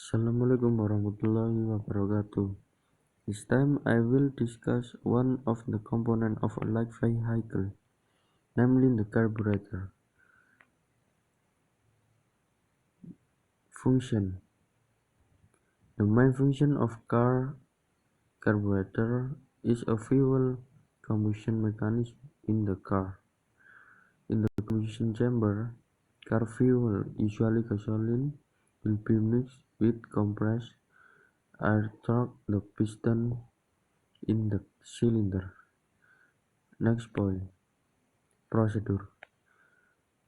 Assalamualaikum warahmatullahi wabarakatuh. This time I will discuss one of the components of a light vehicle, namely the karburator. Function. The main function of karburator is a fuel combustion mechanism in the car. In the combustion chamber, car fuel, usually gasoline, will be mixed with compressed air through the piston in the cylinder. Next point, procedure.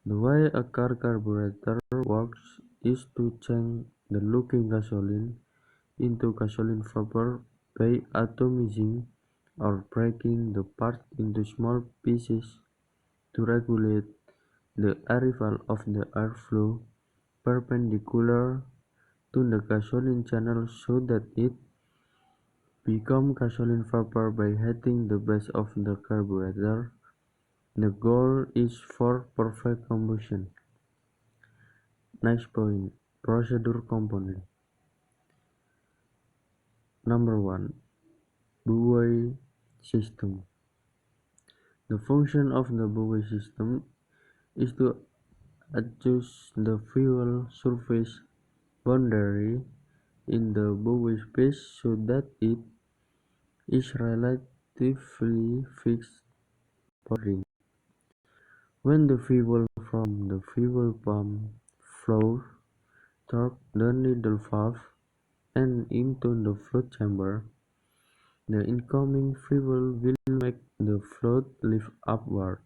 The way a car carburetor works is to change the liquid gasoline into gasoline vapor by atomizing or breaking the parts into small pieces to regulate the arrival of the airflow perpendicular to the gasoline channel so that it becomes gasoline vapor by heating the base of the carburetor. The goal is for perfect combustion. Next point, procedure component. Number 1. Buoy system. The function of the buoy system is to adjust the fuel surface boundary in the buoy space so that it is relatively fixed for ring. When the fuel from the fuel pump flows through the needle valve and into the float chamber, the incoming fuel will make the float lift upward.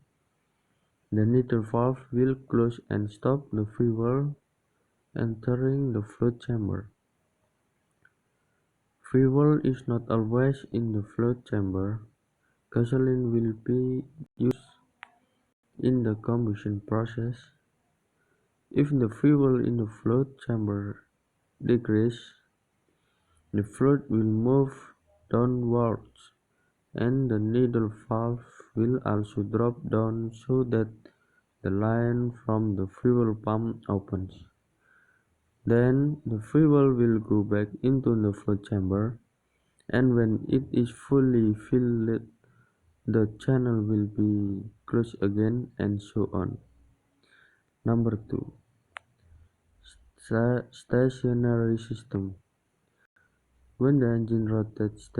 The needle valve will close and stop the fuel entering the float chamber. Fuel is not always in the float chamber. Gasoline will be used in the combustion process. If the fuel in the float chamber decreases, the float will move downwards and the needle valve will also drop down so that the line from the fuel pump opens. Then the fuel will go back into the float chamber, and when it is fully filled, the channel will be closed again, and so on. Number 2. Stationary system. When the engine rotates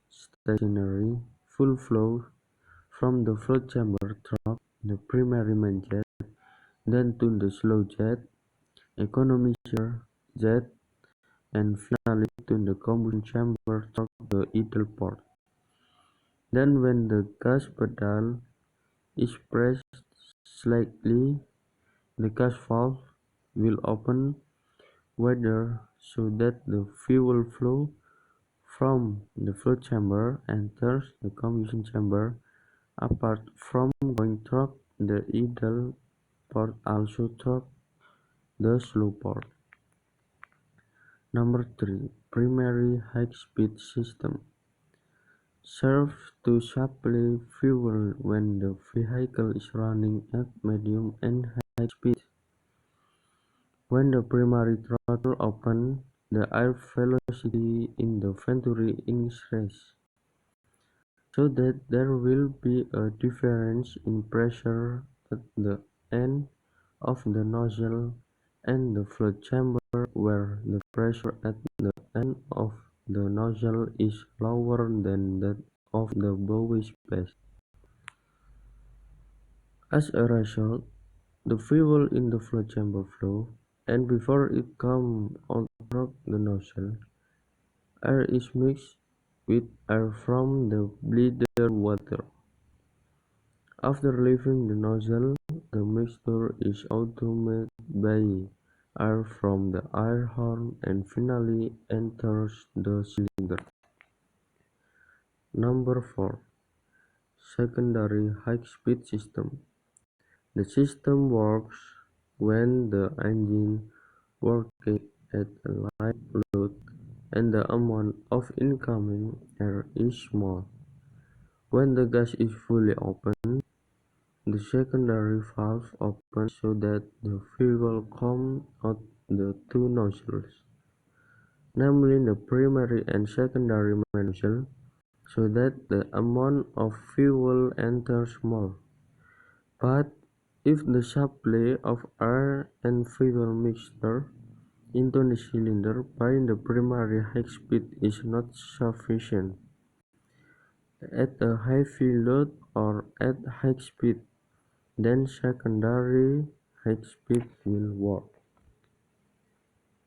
stationary, full flow from the float chamber through the primary main jet, then to the slow jet, economy jet, and finally to the combustion chamber through the idle port. Then when the gas pedal is pressed slightly, the gas valve will open wider so that the fuel flow from the float chamber enters the combustion chamber. Apart from going through the idle port, also through the slow port. Number 3. Primary high-speed system. Serve to supply fuel when the vehicle is running at medium and high speed. When the primary throttle opens, the air velocity in the venturi increases, so that there will be a difference in pressure at the end of the nozzle and the float chamber, where the pressure at the end of the nozzle is lower than that of the buoy space. As a result, the fuel in the float chamber flows, and before it comes out through the nozzle, air is mixed with air from the bleeder water. After leaving the nozzle, the mixture is automated by air from the air horn and finally enters the cylinder. Number 4. Secondary high-speed system. The system works when the engine working at a light load and the amount of incoming air is small. When the gas is fully open, the secondary valve opens so that the fuel comes out the two nozzles. namely the primary and secondary nozzle, so that the amount of fuel enters more. But if the supply of air and fuel mixture into the cylinder by the primary high speed is not sufficient at a heavy load or at high speed, then secondary high speed will work.